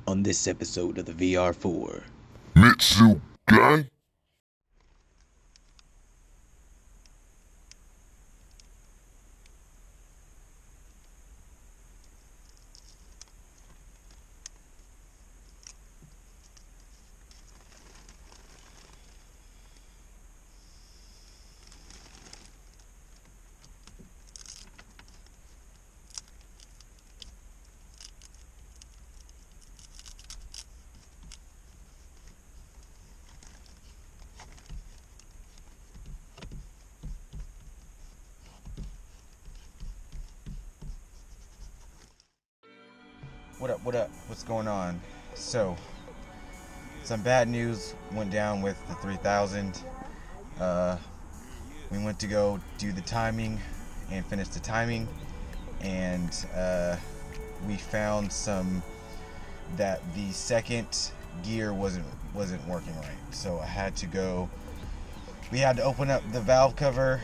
on this episode of the VR-4. Mitsu Gang? What up, what's going on? So, some bad news went down with the 3000. We went to go do the timing and finish the timing, and we found that the second gear wasn't working right. So we had to open up the valve cover,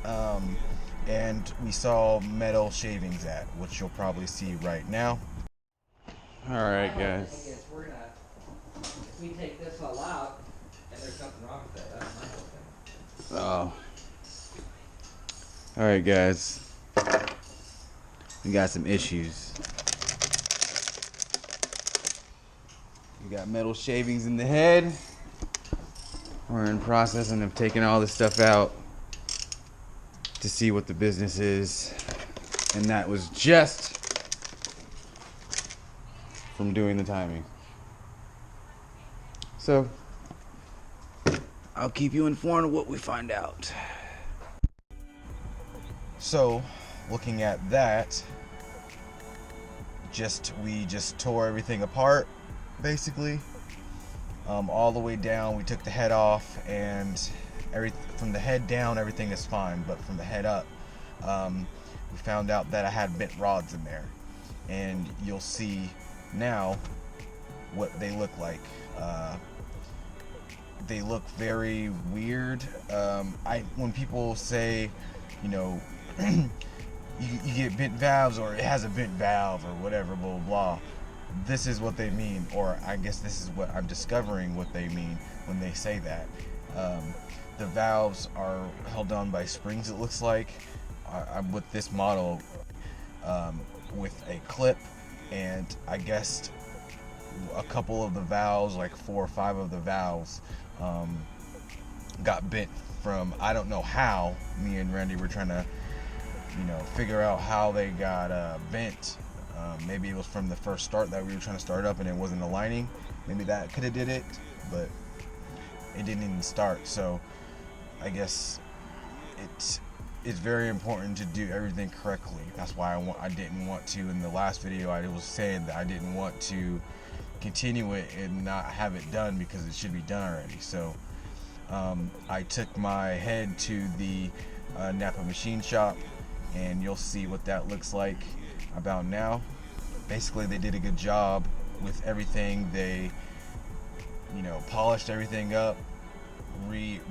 and we saw metal shavings which you'll probably see right now. Alright, guys. If we take this all out, and there's something wrong with it, that's my whole thing. Oh. Alright, guys. We got some issues. We got metal shavings in the head. We're in processing of taking all this stuff out to see what the business is. And that was just from doing the timing. So, I'll keep you informed of what we find out. So, looking at that, we just tore everything apart, basically. All the way down, we took the head off, and from the head down, everything is fine. But from the head up, we found out that I had bent rods in there, and you'll see now what they look like. They look very weird. When people say, you know, you get bent valves, or it has a bent valve, or whatever, blah blah blah, this is what they mean, or I guess this is what I'm discovering what they mean when they say that. The valves are held on by springs, it looks like. I'm with this model, with a clip, and I guess a couple of the valves, like 4 or 5 of the valves, got bent from, I don't know how. Me and Randy were trying to, figure out how they got bent. Maybe it was from the first start that we were trying to start up and it wasn't aligning. Maybe that could have did it, but it didn't even start. So I guess it's very important to do everything correctly. That's why I didn't want to, in the last video I was saying that I didn't want to continue it and not have it done because it should be done already. So I took my head to the Napa machine shop, and you'll see what that looks like about now. Basically, they did a good job with everything. They polished everything up,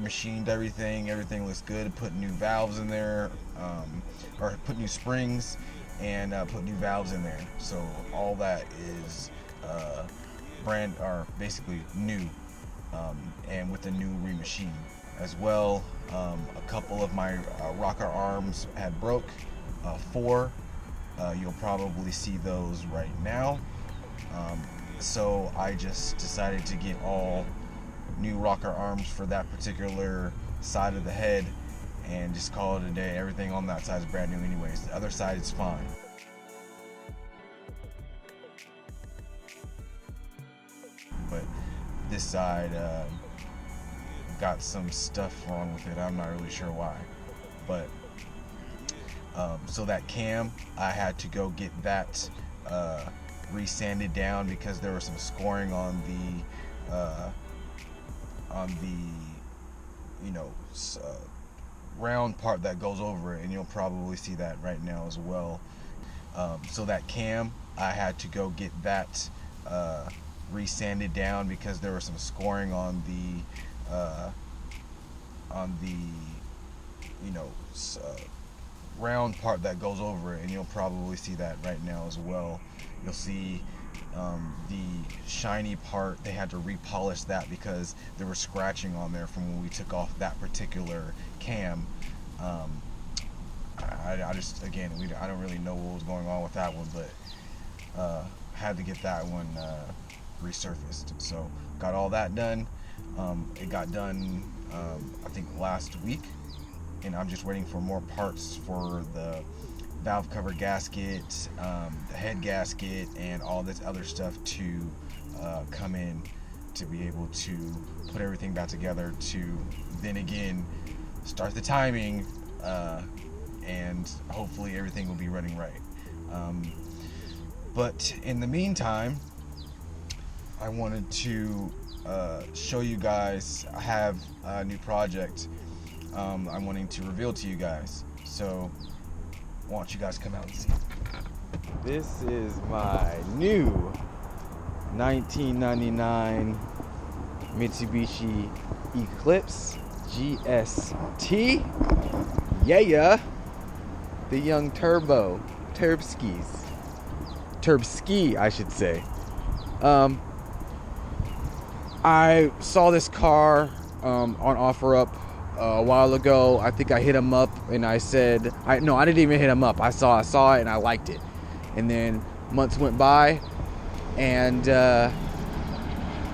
machined everything looks good, put new valves in there, or put new springs, and put new valves in there. So all that is basically new, and with a new remachine as well. A couple of my rocker arms had broke, 4. You'll probably see those right now. So I just decided to get all new rocker arms for that particular side of the head and just call it a day. Everything on that side is brand new anyways. The other side is fine. But this side got some stuff wrong with it. I'm not really sure why. But so that cam, I had to go get that resanded down because there was some scoring on the round part that goes over it, and you'll probably see that right now as well. So that cam, I had to go get that resanded down because there was some scoring on the round part that goes over it, and you'll probably see that right now as well. You'll see The shiny part, they had to repolish that because there was scratching on there from when we took off that particular cam. I just, again, I don't really know what was going on with that one, but had to get that one resurfaced. So got all that done. It got done I think last week, and I'm just waiting for more parts for the valve cover gasket, the head gasket, and all this other stuff to come in to be able to put everything back together to then again start the timing, and hopefully everything will be running right. But in the meantime, I wanted to show you guys I have a new project I'm wanting to reveal to you guys. So why don't you guys come out and see? This is my new 1999 Mitsubishi Eclipse GST. Yeah, the young Turbski, I should say. I saw this car on OfferUp a while ago. I think I hit him up and I said, no, I didn't even hit him up. I saw it and I liked it. And then months went by and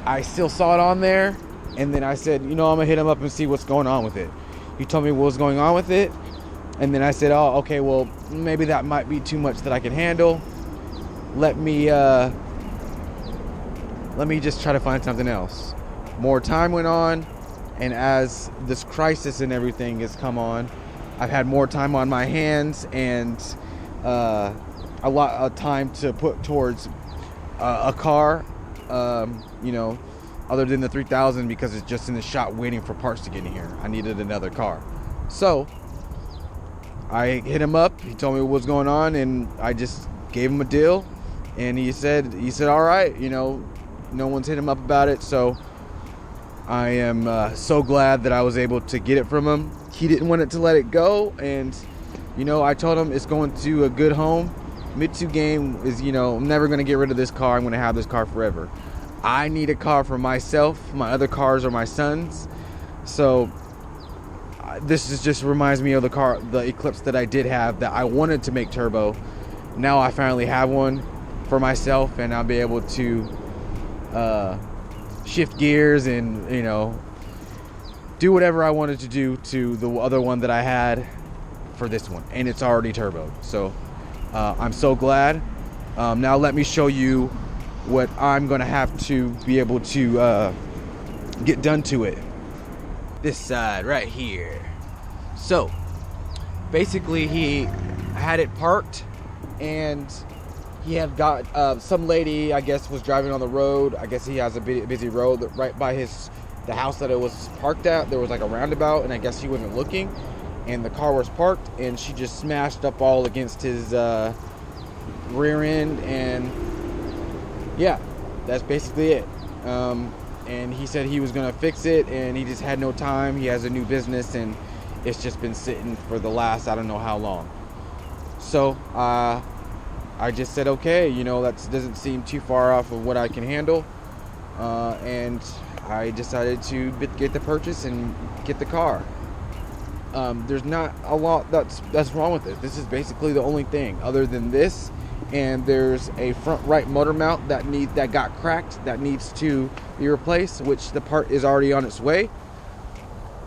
I still saw it on there. And then I said, I'm gonna hit him up and see what's going on with it. He told me what was going on with it. And then I said, oh, okay, well, maybe that might be too much that I can handle. Let me just try to find something else. More time went on, and as this crisis and everything has come on, I've had more time on my hands and a lot of time to put towards a car, other than the 3000, because it's just in the shop waiting for parts to get in here. I needed another car. So I hit him up. He told me what was going on, and I just gave him a deal. And he said, all right, no one's hit him up about it. So I am so glad that I was able to get it from him. He didn't want it to let it go. And, I told him it's going to a good home. Mitsu game is, I'm never going to get rid of this car. I'm going to have this car forever. I need a car for myself. My other cars are my son's. So this just reminds me of the Eclipse that I did have that I wanted to make turbo. Now I finally have one for myself, and I'll be able to shift gears and do whatever I wanted to do to the other one that I had for this one, and it's already turboed. So I'm so glad. Now let me show you what I'm gonna have to be able to get done to it. This side right here. So basically he had it parked, and he had got some lady, I guess, was driving on the road. I guess he has a busy road right by the house that it was parked at. There was like a roundabout, and I guess he wasn't looking, and the car was parked, and she just smashed up all against his rear end, and yeah, that's basically it. And he said he was gonna fix it, and he just had no time. He has a new business, and it's just been sitting for the last I don't know how long. So I just said, okay, that doesn't seem too far off of what I can handle, and I decided to get the purchase and get the car. There's not a lot that's wrong with it. This is basically the only thing other than this, and there's a front right motor mount that got cracked that needs to be replaced, which the part is already on its way.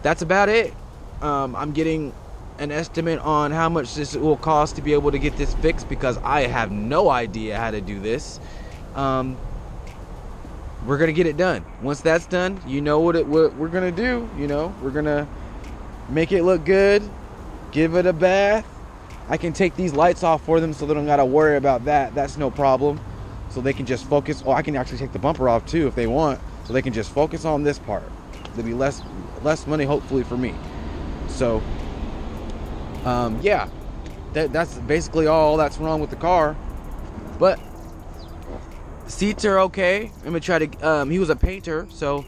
That's about it. I'm getting an estimate on how much this will cost to be able to get this fixed, because I have no idea how to do this. We're gonna get it done. Once that's done, what we're gonna do. We're gonna make it look good, give it a bath. I can take these lights off for them so they don't gotta worry about that. That's no problem. So they can just focus. I can actually take the bumper off too if they want, so they can just focus on this part. There'll be less money hopefully for me. So yeah, that's basically all that's wrong with the car. But seats are okay. I'm gonna try to he was a painter, so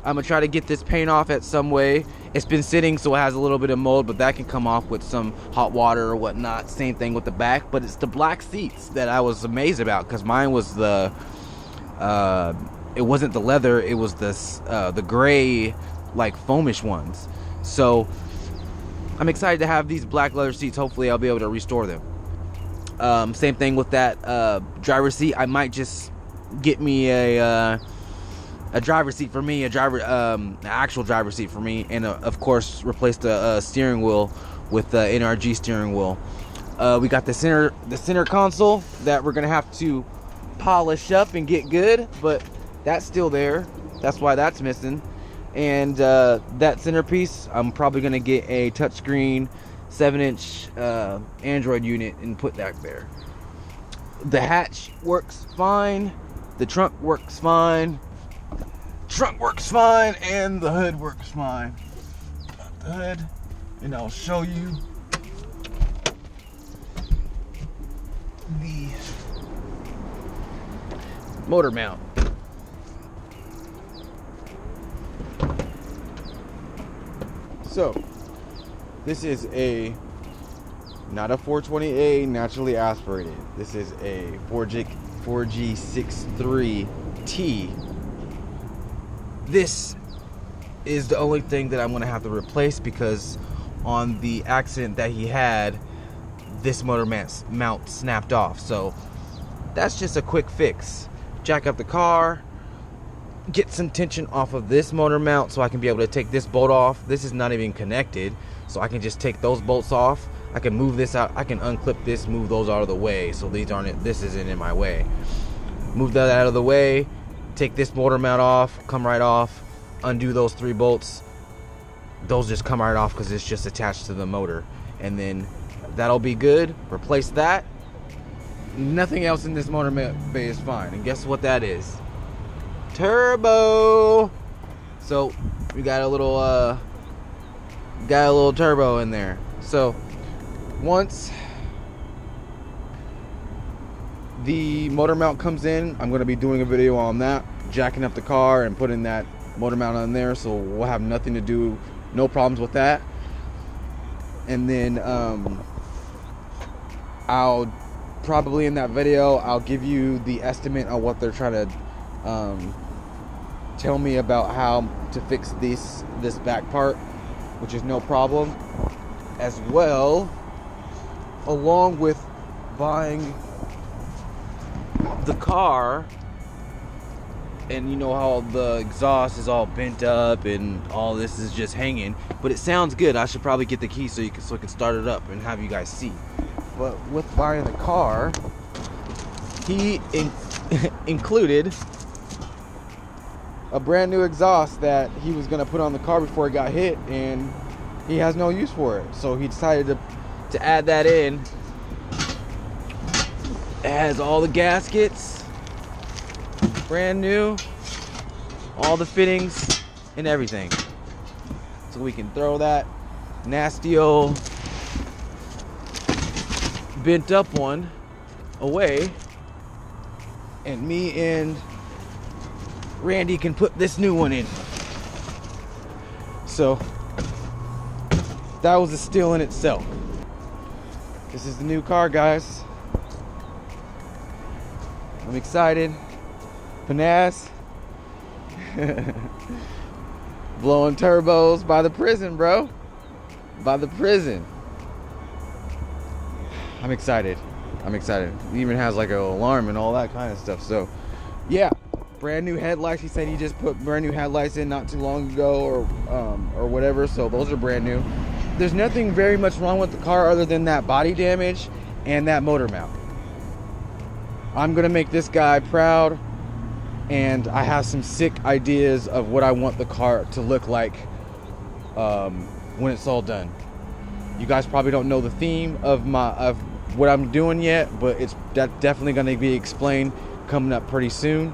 I'm gonna try to get this paint off at some way. It's been sitting, so it has a little bit of mold, but that can come off with some hot water or whatnot. Same thing with the back, but it's the black seats that I was amazed about, because mine was the It wasn't the leather, it was the gray, like foamish ones. So I'm excited to have these black leather seats. Hopefully I'll be able to restore them. Same thing with that driver's seat. I might just get me a driver's seat for me, an actual driver's seat for me, and of course replace the steering wheel with the NRG steering wheel. We got the center console that we're gonna have to polish up and get good, but that's still there. That's why that's missing. And that centerpiece, I'm probably gonna get a touchscreen 7-inch Android unit and put that there. The hatch works fine. The trunk works fine. And the hood works fine. Got the hood, and I'll show you the motor mount. So this is not a 420A naturally aspirated. This is a 4G63T. This is the only thing that I'm going to have to replace, because on the accident that he had, this motor mount snapped off. So that's just a quick fix. Jack up the car, get some tension off of this motor mount so I can be able to take this bolt off. This is not even connected, so I can just take those bolts off. I can move this out. I can unclip this, move those out of the way, so this isn't in my way. Move that out of the way, take this motor mount off, come right off, undo those 3 bolts. Those just come right off because it's just attached to the motor, and then that'll be good. Replace that. Nothing else in this motor bay is fine, and guess what that is? Turbo. So we got a little turbo in there. So once the motor mount comes in, I'm going to be doing a video on that, jacking up the car and putting that motor mount on there, so we'll have nothing to do, no problems with that. And then I'll probably in that video I'll give you the estimate on what they're trying to tell me about how to fix this back part, which is no problem, as well, along with buying the car. And you know how the exhaust is all bent up and all this is just hanging, but it sounds good. I should probably get the key so I can start it up and have you guys see. But with buying the car, he included a brand new exhaust that he was gonna put on the car before it got hit, and he has no use for it. So he decided to add that in. It has all the gaskets, brand new, all the fittings and everything. So we can throw that nasty old bent up one away, and me and Randy can put this new one in. So that was a steal in itself. This is the new car, guys. I'm excited. Finesse. Blowing turbos by the prison, bro. By the prison. I'm excited. It even has like an alarm and all that kind of stuff. So yeah, brand new headlights. He said he just put brand new headlights in not too long ago, or whatever. So those are brand new. There's nothing very much wrong with the car other than that body damage and that motor mount. I'm gonna make this guy proud, and I have some sick ideas of what I want the car to look like when it's all done. You guys probably don't know the theme of what I'm doing yet, but it's definitely going to be explained coming up pretty soon.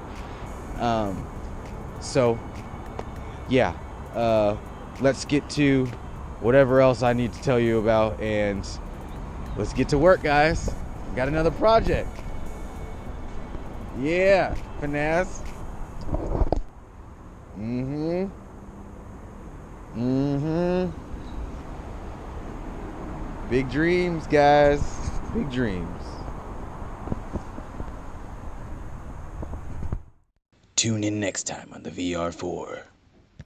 So yeah, let's get to whatever else I need to tell you about, and let's get to work, guys. Got another project. Yeah, finesse. Big dreams, guys. Big dreams. Tune in next time on the VR-4.